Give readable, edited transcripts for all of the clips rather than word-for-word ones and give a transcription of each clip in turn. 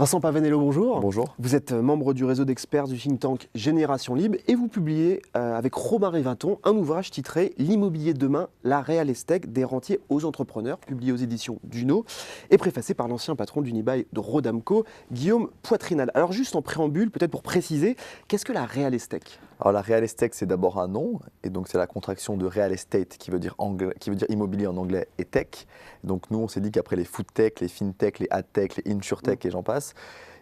Vincent Pavanello, bonjour. Bonjour. Vous êtes membre du réseau d'experts du think tank Génération Libre et vous publiez avec Romain Rivaton un ouvrage titré L'immobilier de demain, la real estate des rentiers aux entrepreneurs, publié aux éditions Duno et préfacé par l'ancien patron d'Unibail de Rodamco, Guillaume Poitrinal. Alors juste en préambule, peut-être pour préciser, qu'est-ce que la real estate ? Alors la real estate, c'est d'abord un nom, et donc c'est la contraction de real estate qui veut dire immobilier en anglais et tech. Donc nous, on s'est dit qu'après les food tech, les fintech, les ad tech, les insurtech et j'en passe,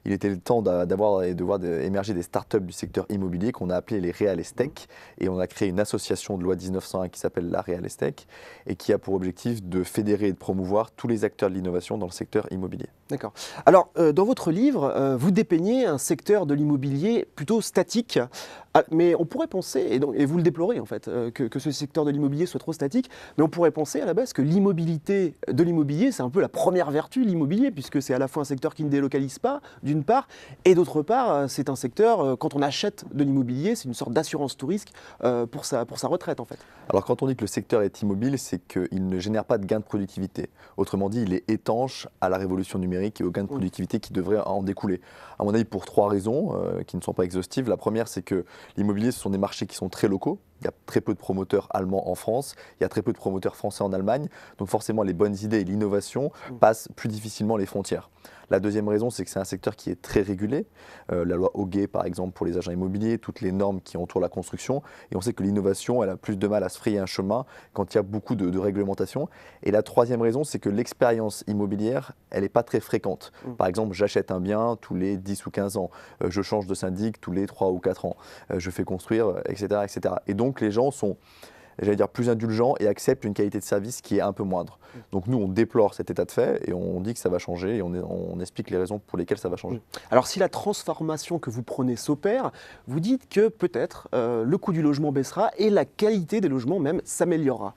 il était le temps d'avoir et de voir émerger des startups du secteur immobilier qu'on a appelé les real estate, et on a créé une association de loi 1901 qui s'appelle la real estate et qui a pour objectif de fédérer et de promouvoir tous les acteurs de l'innovation dans le secteur immobilier. D'accord. Alors, dans votre livre, vous dépeignez un secteur de l'immobilier plutôt statique, mais on pourrait penser, et vous le déplorez en fait, que ce secteur de l'immobilier soit trop statique, mais on pourrait penser à la base que l'immobilité de l'immobilier, c'est un peu la première vertu, l'immobilier, puisque c'est à la fois un secteur qui ne délocalise pas, d'une part, et d'autre part, c'est un secteur, quand on achète de l'immobilier, c'est une sorte d'assurance tout risque pour sa retraite en fait. Alors quand on dit que le secteur est immobile, c'est qu'il ne génère pas de gains de productivité. Autrement dit, il est étanche à la révolution numérique et aux gains de productivité qui devraient en découler. À mon avis, pour trois raisons qui ne sont pas exhaustives. La première, c'est que l'immobilier, ce sont des marchés qui sont très locaux. Il y a très peu de promoteurs allemands en France, il y a très peu de promoteurs français en Allemagne. Donc forcément, les bonnes idées et l'innovation passent plus difficilement les frontières. La deuxième raison, c'est que c'est un secteur qui est très régulé. La loi Hoguet, par exemple, pour les agents immobiliers, toutes les normes qui entourent la construction. Et on sait que l'innovation, elle a plus de mal à se frayer un chemin quand il y a beaucoup de réglementation. Et la troisième raison, c'est que l'expérience immobilière, elle n'est pas très fréquente. Par exemple, j'achète un bien tous les 10 ou 15 ans. Je change de syndic tous les 3 ou 4 ans. Je fais construire, etc., etc. Et donc, les gens sont, j'allais dire, plus indulgents et acceptent une qualité de service qui est un peu moindre. Donc nous, on déplore cet état de fait et on dit que ça va changer et on explique les raisons pour lesquelles ça va changer. Alors si la transformation que vous prenez s'opère, vous dites que peut-être le coût du logement baissera et la qualité des logements même s'améliorera.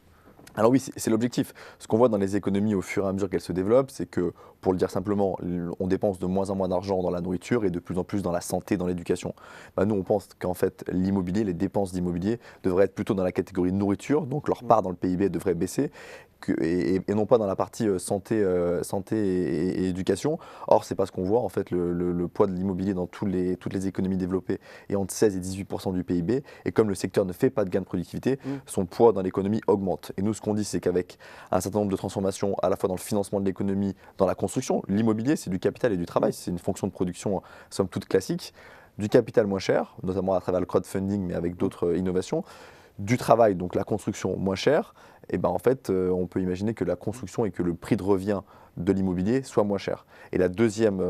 Alors oui, c'est l'objectif. Ce qu'on voit dans les économies au fur et à mesure qu'elles se développent, c'est que, pour le dire simplement, on dépense de moins en moins d'argent dans la nourriture et de plus en plus dans la santé, dans l'éducation. Nous, on pense qu'en fait, l'immobilier, les dépenses d'immobilier devraient être plutôt dans la catégorie nourriture, donc leur part dans le PIB devrait baisser, et non pas dans la partie santé et éducation. Or, c'est pas ce qu'on voit. En fait, le poids de l'immobilier dans toutes les économies développées est entre 16 et 18% du PIB. Et comme le secteur ne fait pas de gain de productivité, son poids dans l'économie augmente. Et nous, ce qu'on dit, c'est qu'avec un certain nombre de transformations, à la fois dans le financement de l'économie, dans la construction, l'immobilier, c'est du capital et du travail. C'est une fonction de production, somme toute classique. Du capital moins cher, notamment à travers le crowdfunding, mais avec d'autres innovations. Du travail, donc la construction moins chère, et en fait, on peut imaginer que la construction et que le prix de revient de l'immobilier soit moins cher. Et la deuxième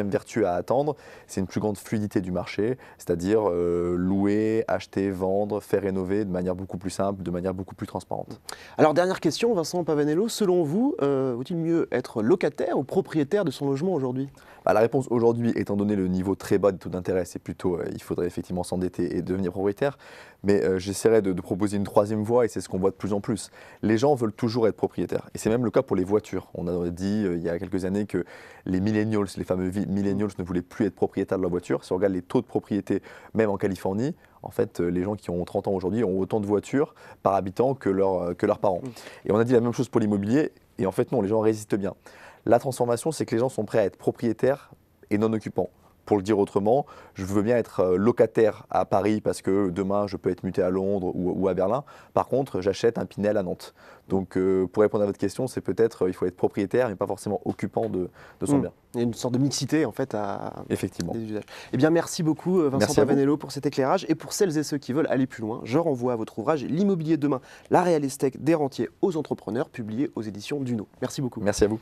vertu à attendre, c'est une plus grande fluidité du marché, c'est-à-dire louer, acheter, vendre, faire rénover de manière beaucoup plus simple, de manière beaucoup plus transparente. Alors dernière question, Vincent Pavanello, selon vous, vaut-il mieux être locataire ou propriétaire de son logement aujourd'hui ? La réponse aujourd'hui, étant donné le niveau très bas des taux d'intérêt, c'est plutôt il faudrait effectivement s'endetter et devenir propriétaire. Mais j'essaierai de proposer une troisième voie et c'est ce qu'on voit de plus en plus. Les gens veulent toujours être propriétaires. Et c'est même le cas pour les voitures. On a dit il y a quelques années que les millennials, les fameux millennials ne voulaient plus être propriétaires de leur voiture. Si on regarde les taux de propriété, même en Californie, en fait, les gens qui ont 30 ans aujourd'hui ont autant de voitures par habitant que leurs parents. Et on a dit la même chose pour l'immobilier. Et en fait, non, les gens résistent bien. La transformation, c'est que les gens sont prêts à être propriétaires et non occupants. Pour le dire autrement, je veux bien être locataire à Paris parce que demain, je peux être muté à Londres ou à Berlin. Par contre, j'achète un Pinel à Nantes. Donc, pour répondre à votre question, c'est peut-être il faut être propriétaire, mais pas forcément occupant de son bien. Il y a une sorte de mixité, en fait, Effectivement. des usages. Eh bien, merci beaucoup, Vincent Pavanello, pour cet éclairage. Et pour celles et ceux qui veulent aller plus loin, je renvoie à votre ouvrage « L'immobilier de demain, la real estate des rentiers aux entrepreneurs », publié aux éditions Duno. Merci beaucoup. Merci à vous.